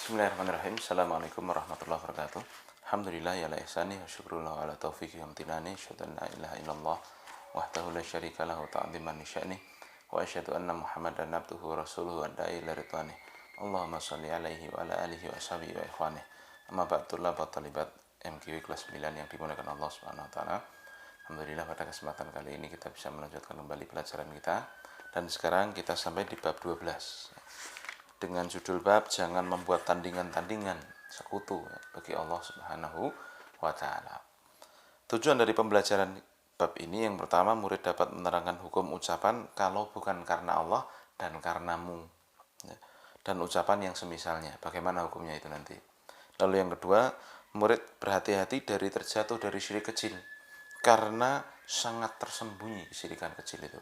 Bismillahirrahmanirrahim. Assalamualaikum warahmatullahi wabarakatuh. Alhamdulillah ya la ihsani wa syukrullah ala taufiqi wa amtinani. Asyhadu an la ilaha illallah wahdahu la syarika lahu ta'ziman li sya'ni wa asyhadu anna Muhammadan abduhu wa rasuluhu wa da'i ila ridwanih. Allahumma shalli alaihi wa ala alihi wa ashabihi wa ikhwanih. Amma ba'dullah wa talibat MQW kelas 9 yang dimuliakan Allah Subhanahu wa taala. Alhamdulillah pada kesempatan kali ini kita bisa melanjutkan kembali pelajaran kita, dan sekarang kita sampai di bab 12 dengan judul bab jangan membuat tandingan-tandingan sekutu bagi Allah Subhanahu wa taala. Tujuan dari pembelajaran bab ini yang pertama, murid dapat menerangkan hukum ucapan kalau bukan karena Allah dan karenamu, dan ucapan yang semisalnya, bagaimana hukumnya itu nanti. Lalu yang kedua, murid berhati-hati dari terjatuh dari syirik kecil karena sangat tersembunyi kesyirikan kecil itu.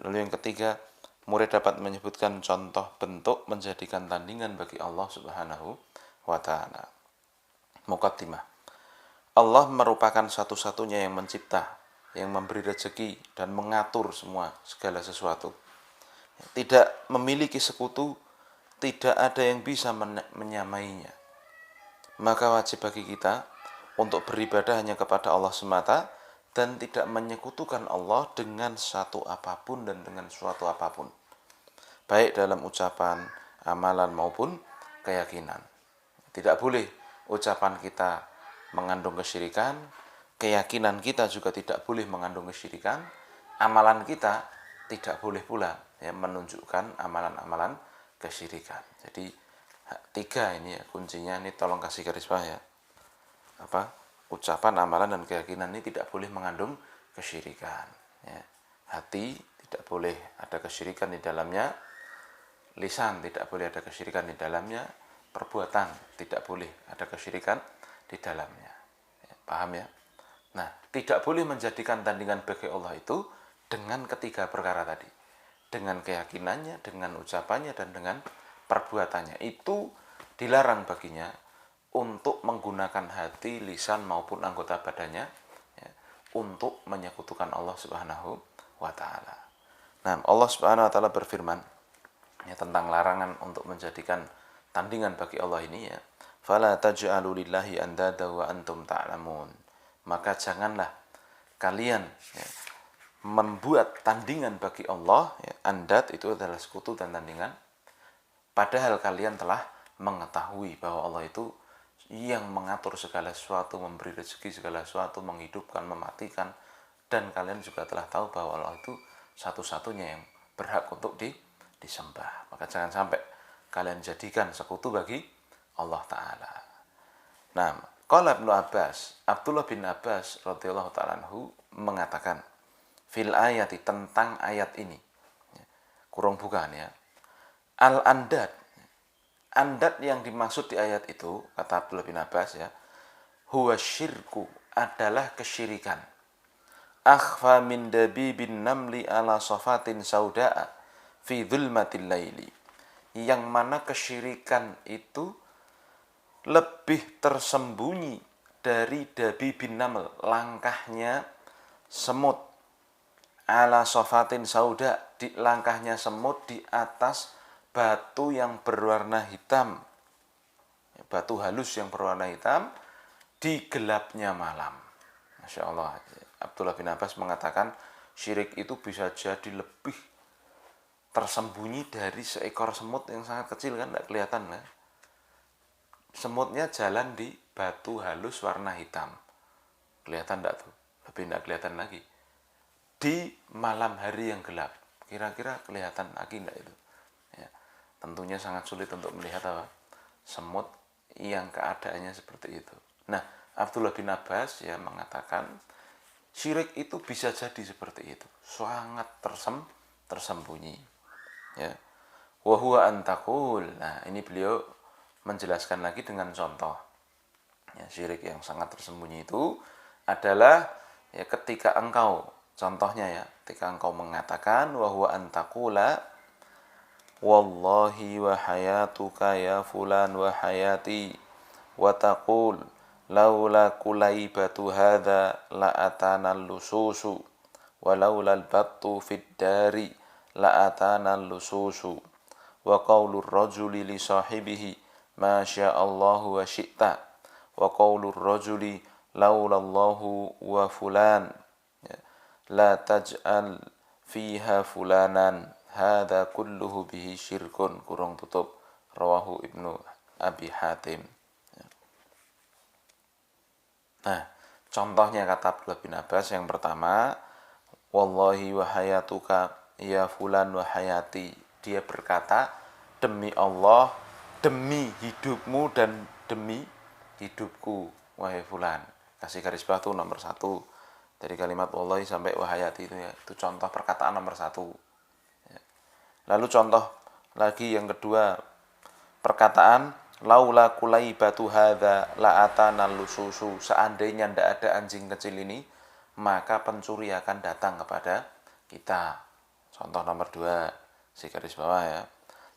Lalu yang ketiga, murid dapat menyebutkan contoh bentuk menjadikan tandingan bagi Allah Subhanahu wa taala. Muqaddimah. Allah merupakan satu-satunya yang mencipta, yang memberi rezeki dan mengatur segala sesuatu. Tidak memiliki sekutu, tidak ada yang bisa menyamainya. Maka wajib bagi kita untuk beribadah hanya kepada Allah semata dan tidak menyekutukan Allah dengan satu apapun dan dengan suatu apapun, baik dalam ucapan, amalan maupun keyakinan. Tidak boleh ucapan kita mengandung kesyirikan, keyakinan kita juga tidak boleh mengandung kesyirikan, amalan kita tidak boleh pula menunjukkan amalan-amalan kesyirikan. Jadi 3 ini kuncinya, ini tolong kasih garis bawah ya. Ucapan, amalan, dan keyakinan ini tidak boleh mengandung kesyirikan. Hati tidak boleh ada kesyirikan di dalamnya, lisan tidak boleh ada kesyirikan di dalamnya, perbuatan tidak boleh ada kesyirikan di dalamnya. Paham ya? Nah, tidak boleh menjadikan tandingan bagi Allah itu dengan ketiga perkara tadi. Dengan keyakinannya, dengan ucapannya, dan dengan perbuatannya. Itu dilarang baginya untuk menggunakan hati, lisan, maupun anggota badannya untuk menyekutukan Allah Subhanahu wa taala. Nah, Allah Subhanahu wa taala berfirman tentang larangan untuk menjadikan tandingan bagi Allah ini ya. Fala taj'alu lillahi andada wa antum ta'lamun. Maka janganlah kalian membuat tandingan bagi Allah, andad itu adalah sekutu dan tandingan, padahal kalian telah mengetahui bahwa Allah itu yang mengatur segala sesuatu, memberi rezeki segala sesuatu, menghidupkan, mematikan, dan kalian juga telah tahu bahwa Allah itu satu-satunya yang berhak untuk disembah. Maka jangan sampai kalian jadikan sekutu bagi Allah Ta'ala. Nah, qala Ibnu Abbas, Abdullah bin Abbas radhiyallahu ta'ala anhu mengatakan fil ayati, tentang ayat ini, kurung bukan ya, al-andad, andad yang dimaksud di ayat itu, kata Abdullah bin Abbas ya, huwa syirku, adalah kesyirikan, akhfa min dabibin namli ala safatin sauda'a fi dhulmatil laili, yang mana kesyirikan itu lebih tersembunyi dari dabibin naml, langkahnya semut, ala safatin sauda, di langkahnya semut di atas batu yang berwarna hitam, batu halus yang berwarna hitam di gelapnya malam. Masya Allah. Abdullah bin Abbas mengatakan syirik itu bisa jadi lebih tersembunyi dari seekor semut yang sangat kecil, kan tidak kelihatan kan? Semutnya jalan di batu halus warna hitam, kelihatan tidak tuh? Lebih tidak kelihatan lagi di malam hari yang gelap. Kira-kira kelihatan lagi tidak itu? Tentunya sangat sulit untuk melihat semut yang keadaannya seperti itu. Nah, Abdullah bin Abbas mengatakan syirik itu bisa jadi seperti itu, sangat tersembunyi. Wa huwa antakul. Nah, ini beliau menjelaskan lagi dengan contoh. Syirik yang sangat tersembunyi itu adalah ketika engkau, contohnya ketika engkau mengatakan wa huwa antakula wallahi wa hayatuka ya fulan wa hayati, wa taqul laula kulaibatu hadha la atana lususu wa laula al-battu fid dari la atana lususu wa qaulur rajuli li sahibihi ma sya'allahu wa syi'ta wa qaulur rajuli laulallahu wa fulan la taj'al fiha fulanan hadza kulluhu bihi syirkun kurung tutup rawahu Ibnu Abi Hatim. Nah, contohnya kata Abdullah bin Abbas yang pertama, wallahi wa hayatuka ya fulan wa hayati. Dia berkata, demi Allah, demi hidupmu dan demi hidupku, wahai fulan. Kasih garis bawah itu nomor 1. Dari kalimat wallahi sampai wa hayati itu ya. Itu contoh perkataan nomor 1. Lalu contoh lagi yang kedua, perkataan laula kulaibatu hadza la atana lususu. Seandainya tidak ada anjing kecil ini, maka pencuri akan datang kepada kita. Contoh nomor 2, si garis bawah ya.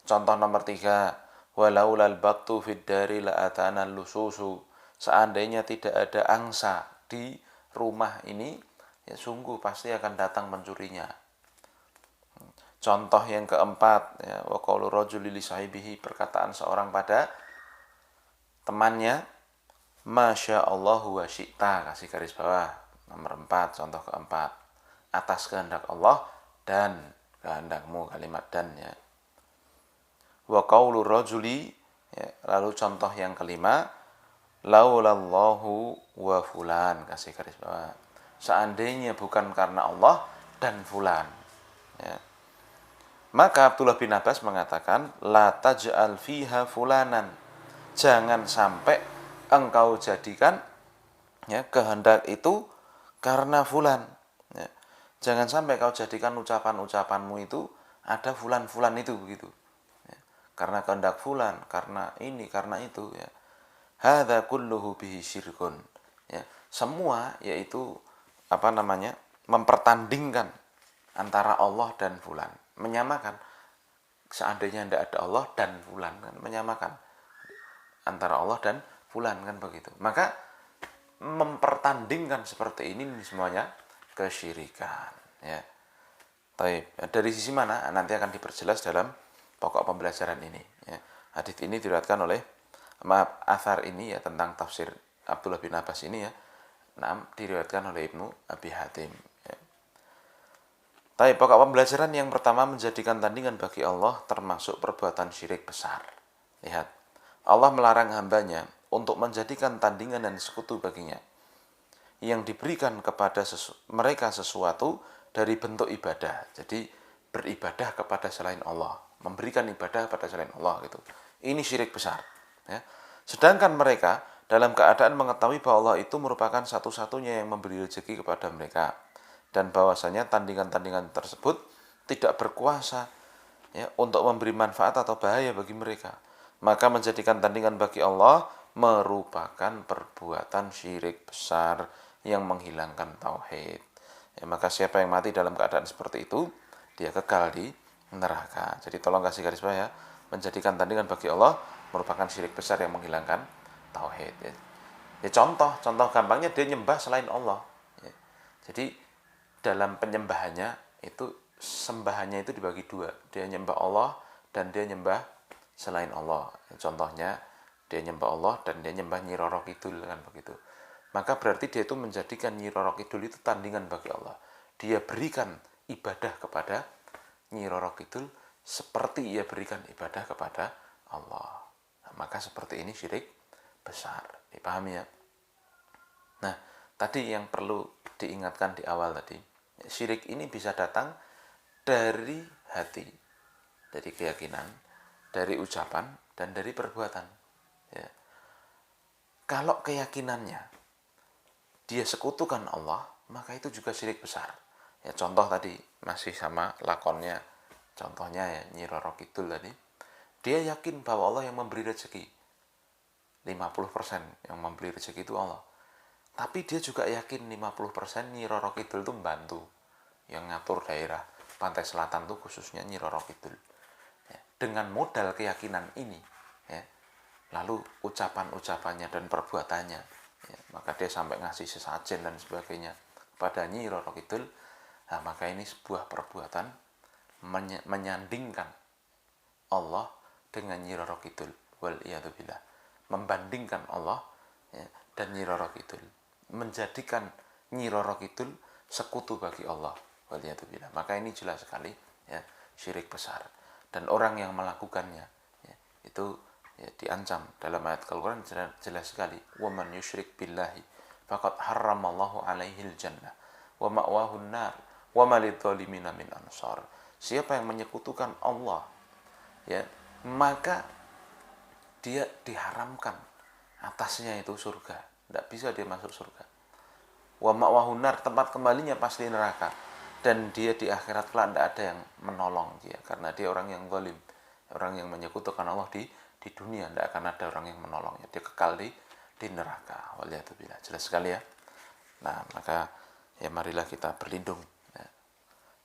Contoh nomor 3, walaulal baqtu fid dari la atana lususu. Seandainya tidak ada angsa di rumah ini, ya sungguh pasti akan datang pencurinya. Contoh yang keempat, ya, wa qaulur rajuli li sahibihi, perkataan seorang pada temannya, masya Allahu wa syi'ta, kasih garis bawah nomor 4, contoh keempat, atas kehendak Allah dan kehendakmu, kalimat dan ya. Wa qaulur rajuli, ya, lalu contoh yang kelima, laulallahu wa fulan, kasih garis bawah, seandainya bukan karena Allah dan fulan ya. Maka Abdullah bin Abbas mengatakan, la taj'al fiha fulanan, jangan sampai engkau jadikan ya kehendak itu karena fulan ya. Jangan sampai kau jadikan ucapan-ucapanmu itu ada fulan-fulan itu begitu ya. Karena kehendak fulan, karena ini, karena itu ya. Hadza kulluhu bihi syirkun ya. Semua yaitu mempertandingkan antara Allah dan fulan, menyamakan. Seandainya tidak ada Allah dan fulan kan, menyamakan antara Allah dan fulan kan begitu. Maka mempertandingkan seperti ini semuanya kesyirikan ya. Taib. Dari sisi mana nanti akan diperjelas dalam pokok pembelajaran ini ya. Hadits ini diriwayatkan oleh athar ini ya tentang tafsir Abdullah bin Abbas ini ya. Diriwayatkan oleh Ibnu Abi Hatim ya. Tapi pokok pembelajaran yang pertama, menjadikan tandingan bagi Allah termasuk perbuatan syirik besar. Lihat, Allah melarang hambanya untuk menjadikan tandingan dan sekutu baginya yang diberikan kepada mereka sesuatu dari bentuk ibadah. Jadi beribadah kepada selain Allah, memberikan ibadah kepada selain Allah gitu. Ini syirik besar ya. Sedangkan mereka dalam keadaan mengetahui bahwa Allah itu merupakan satu-satunya yang memberi rezeki kepada mereka, dan bahwasanya tandingan-tandingan tersebut tidak berkuasa ya, untuk memberi manfaat atau bahaya bagi mereka. Maka menjadikan tandingan bagi Allah merupakan perbuatan syirik besar yang menghilangkan tauhid ya. Maka siapa yang mati dalam keadaan seperti itu, dia kekal di neraka. Jadi tolong kasih garis bawah ya, menjadikan tandingan bagi Allah merupakan syirik besar yang menghilangkan tauhid ya. Ya contoh gampangnya, dia nyembah selain Allah ya. Jadi dalam penyembahannya itu, sembahannya itu dibagi dua, dia nyembah Allah dan dia nyembah selain Allah. Contohnya dia nyembah Allah dan dia nyembah Nyi Roro Kidul kan begitu. Maka berarti dia itu menjadikan Nyi Roro Kidul itu tandingan bagi Allah. Dia berikan ibadah kepada Nyi Roro Kidul seperti ia berikan ibadah kepada Allah. Nah, maka seperti ini syirik besar. Dipahami ya? Nah, tadi yang perlu diingatkan di awal tadi, syirik ini bisa datang dari hati, dari keyakinan, dari ucapan, dan dari perbuatan ya. Kalau keyakinannya dia sekutukan Allah, maka itu juga syirik besar ya. Contoh tadi masih sama lakonnya, contohnya ya Nyi Roro Kidul tadi, dia yakin bahwa Allah yang memberi rezeki, 50% yang memberi rezeki itu Allah. Tapi dia juga yakin 50% Nyi Roro Kidul itu membantu, yang ngatur daerah pantai selatan itu khususnya Nyi Roro Kidul ya. Dengan modal keyakinan ini ya, lalu ucapan-ucapannya dan perbuatannya ya, maka dia sampai ngasih sesajen dan sebagainya pada Nyi Roro Kidul. Nah, maka ini sebuah perbuatan menyandingkan Allah dengan Nyi Roro Kidul, wal iyadzubillah. Membandingkan Allah ya, dan Nyi Roro Kidul, menjadikan Nyi Roro Kidul sekutu bagi Allah, wal iyadzubillah. Maka ini jelas sekali ya, syirik besar, dan orang yang melakukannya ya, itu ya, diancam dalam ayat Al-Quran jelas sekali, wa man yusyrik billahi faqad harramallahu alaihil jannah wa ma'wahun nar wa ma lidzalimina min ansar. Siapa yang menyekutukan Allah ya, maka dia diharamkan atasnya itu surga, tidak bisa dia masuk surga. Wa ma'wahun nar, tempat kembalinya pasti neraka, dan dia di akhirat kelak tidak ada yang menolong dia, karena dia orang yang zalim, orang yang menyekutukan Allah di dunia, tidak akan ada orang yang menolongnya, dia kekal di neraka. Waliyatubillah. Jelas sekali ya. Nah, maka ya marilah kita berlindung ya.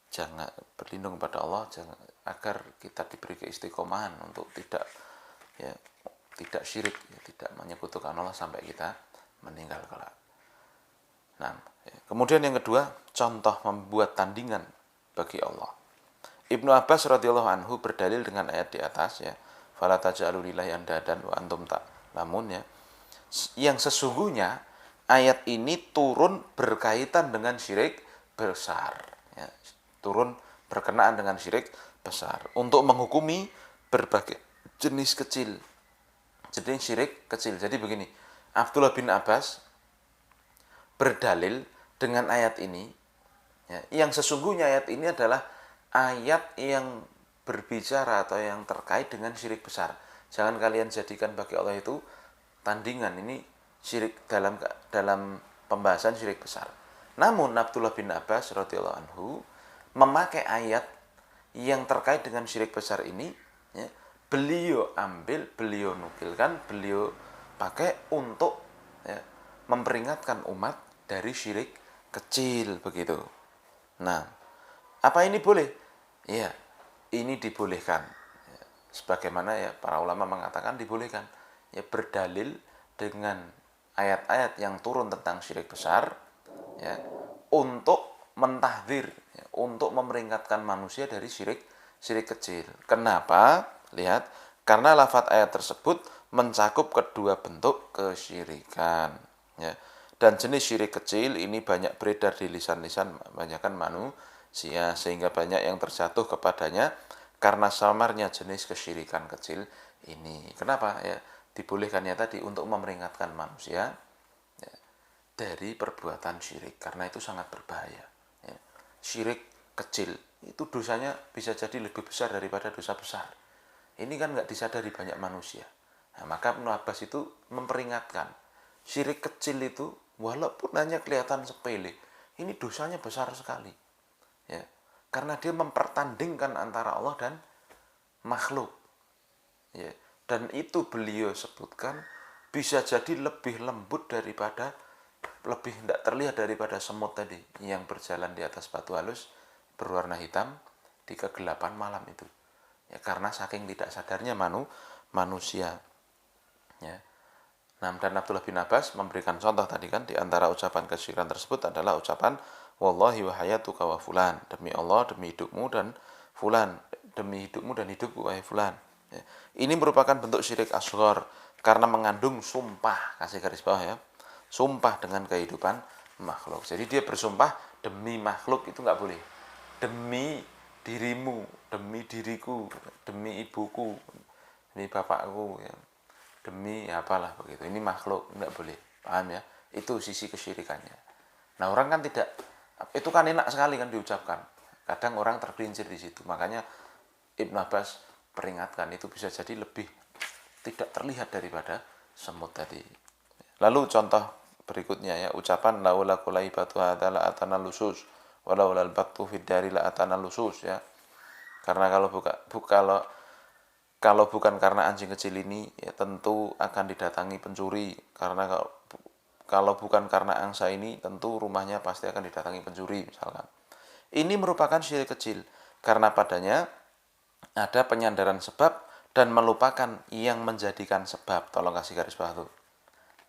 Jangan berlindung pada Allah, jangan, agar kita diberi keistiqomahan untuk tidak syirik ya, tidak menyekutukan Allah sampai kita meninggal kelak. Nah, ya. Kemudian yang kedua, contoh membuat tandingan bagi Allah. Ibnu Abbas radhiyallahu anhu berdalil dengan ayat di atas ya, fala taj'alu lillahi andadan wa antum ta'lamun ya, yang sesungguhnya ayat ini turun berkaitan dengan syirik besar ya, turun berkenaan dengan syirik besar untuk menghukumi berbagai jenis syirik kecil. Jadi begini, Abdullah bin Abbas berdalil dengan ayat ini ya, yang sesungguhnya ayat ini adalah ayat yang berbicara atau yang terkait dengan syirik besar. Jangan kalian jadikan bagi Allah itu tandingan, ini syirik dalam pembahasan syirik besar. Namun Abdullah bin Abbas radhiyallahu anhu memakai ayat yang terkait dengan syirik besar ini ya, beliau ambil, beliau nukilkan, beliau pakai untuk ya, memperingatkan umat dari syirik kecil begitu. Nah, apa ini boleh? Ya, ini dibolehkan. Ya, sebagaimana ya para ulama mengatakan dibolehkan. Ya, berdalil dengan ayat-ayat yang turun tentang syirik besar ya, untuk mentahdzir ya, untuk memperingatkan manusia dari syirik kecil. Kenapa? Lihat, karena lafadz ayat tersebut mencakup kedua bentuk kesyirikan ya. Dan jenis syirik kecil ini banyak beredar di lisan-lisan kebanyakan manusia, sehingga banyak yang terjatuh kepadanya karena samarnya jenis kesyirikan kecil ini. Kenapa ya? Dibolehkannya tadi untuk memperingatkan manusia ya, dari perbuatan syirik, karena itu sangat berbahaya ya. Syirik kecil itu dosanya bisa jadi lebih besar daripada dosa besar. Ini kan nggak disadari banyak manusia. Nah, maka Ibnu Abbas itu memperingatkan, syirik kecil itu walaupun hanya kelihatan sepele, ini dosanya besar sekali ya, karena dia mempertandingkan antara Allah dan makhluk ya. Dan itu beliau sebutkan bisa jadi lebih lembut daripada, lebih tidak terlihat daripada semut tadi yang berjalan di atas batu halus berwarna hitam di kegelapan malam itu ya, karena saking tidak sadarnya manusia ya. Nah, dan Abdullah bin Abbas memberikan contoh tadi kan, di antara ucapan kesyirikan tersebut adalah ucapan wallahi wa hayatuka wa fulan, demi Allah, demi hidupmu dan fulan, demi hidupmu dan hidupku wahai fulan ya. Ini merupakan bentuk syirik asghar karena mengandung sumpah, kasih garis bawah ya, sumpah dengan kehidupan makhluk. Jadi dia bersumpah demi makhluk, itu nggak boleh. Demi dirimu, demi diriku, demi ibuku, demi bapakku ya, demi apalah begitu, ini makhluk, enggak boleh, paham ya? Itu sisi kesyirikannya. Nah, orang kan tidak, itu kan enak sekali kan diucapkan, kadang orang tergelincir di situ. Makanya Ibnu Abbas peringatkan, itu bisa jadi lebih tidak terlihat daripada semut tadi. Lalu contoh berikutnya ya, ucapan laula kulai batu adalah atana lusus walau lal batu fid-dari la atana lusus ya, karena kalau bukan karena anjing kecil ini ya tentu akan didatangi pencuri, karena kalau bukan karena angsa ini tentu rumahnya pasti akan didatangi pencuri misalkan. Ini merupakan syirik kecil karena padanya ada penyandaran sebab dan melupakan yang menjadikan sebab. Tolong kasih garis bawah tuh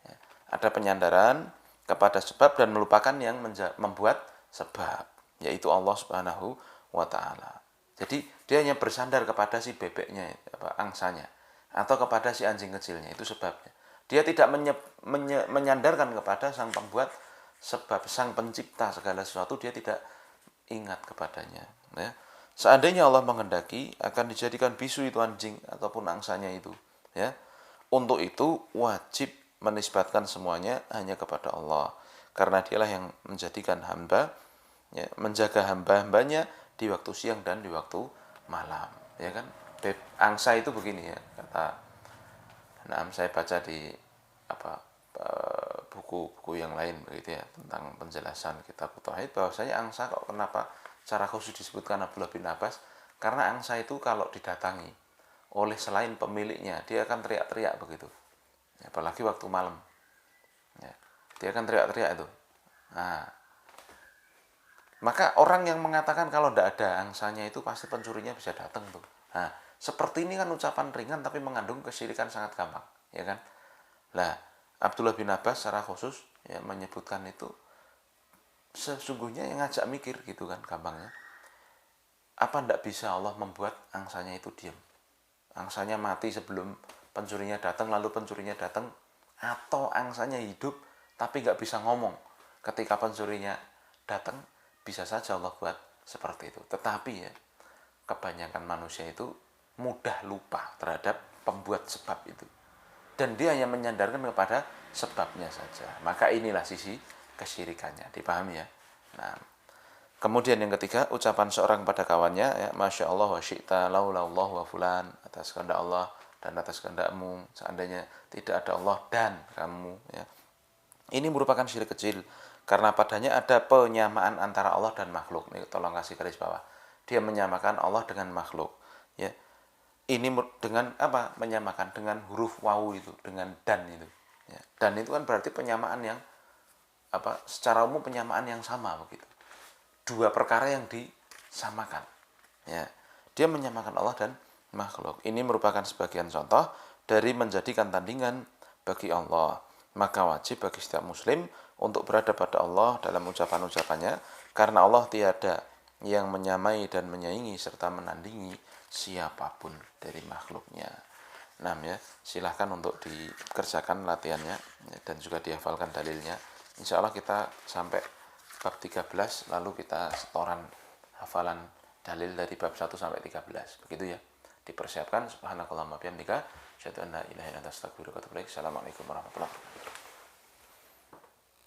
ya. Ada penyandaran kepada sebab dan melupakan yang membuat sebab, yaitu Allah Subhanahu wa ta'ala. Jadi di Dia hanya bersandar kepada si bebeknya, angsanya, atau kepada si anjing kecilnya. Itu sebabnya. Dia tidak menyandarkan kepada sang pembuat, sebab sang pencipta segala sesuatu dia tidak ingat kepadanya. Ya. Seandainya Allah menghendaki akan dijadikan bisu itu anjing ataupun angsanya itu, ya. Untuk itu wajib menisbatkan semuanya hanya kepada Allah, karena dialah yang menjadikan hamba, ya, menjaga hamba-hambanya di waktu siang dan di waktu malam, ya kan. Angsa itu begini ya, kata, nah saya baca di buku-buku yang lain begitu ya, tentang penjelasan kitab tauhid, bahwasanya angsa kok kenapa secara khusus disebutkan Abdullah bin Abbas, karena angsa itu kalau didatangi oleh selain pemiliknya dia akan teriak-teriak begitu, apalagi waktu malam, ya, dia akan teriak-teriak itu. Nah, maka orang yang mengatakan kalau tidak ada angsanya itu pasti pencurinya bisa datang tuh. Nah, seperti ini kan ucapan ringan tapi mengandung kesyirikan sangat gampang, ya kan. Lah, Abdullah bin Abbas secara khusus ya menyebutkan itu sesungguhnya yang ngajak mikir gitu kan gampangnya. Apa tidak bisa Allah membuat angsanya itu diam? Angsanya mati sebelum pencurinya datang, lalu pencurinya datang, atau angsanya hidup tapi nggak bisa ngomong ketika pencurinya datang, bisa saja Allah buat seperti itu. Tetapi ya, kebanyakan manusia itu mudah lupa terhadap pembuat sebab itu, dan dia hanya menyandarkan kepada sebabnya saja. Maka inilah sisi kesyirikannya, dipahami ya. Nah, kemudian yang ketiga, ucapan seorang pada kawannya, ya, Masya Allah wa syi'ta laulallah wa fulan, atas kehendak Allah dan atas kehendakmu, seandainya tidak ada Allah dan kamu, ya. Ini merupakan syirik kecil, karena padanya ada penyamaan antara Allah dan makhluk. Nih, tolong kasih garis bawah. Dia menyamakan Allah dengan makhluk, ya. Ini dengan apa? Menyamakan dengan huruf wawu itu, dengan dan itu, ya. Dan itu kan berarti penyamaan yang secara umum penyamaan yang sama begitu. Dua perkara yang disamakan, ya. Dia menyamakan Allah dan makhluk. Ini merupakan sebagian contoh dari menjadikan tandingan bagi Allah. Maka wajib bagi setiap muslim untuk berada pada Allah dalam ucapan-ucapannya, karena Allah tiada yang menyamai dan menyaingi serta menandingi siapapun dari makhluknya. Nah, ya, silahkan untuk dikerjakan latihannya, ya, dan juga dihafalkan dalilnya. Insya Allah kita sampai bab 13, lalu kita setoran hafalan dalil dari bab 1 sampai 13. Begitu ya. Dipersiapkan. Subhanakallahumma bihamdika asyhadu an la ilaha illa anta astaghfiruka wa atubu ilaik. Assalamualaikum warahmatullahi wabarakatuh.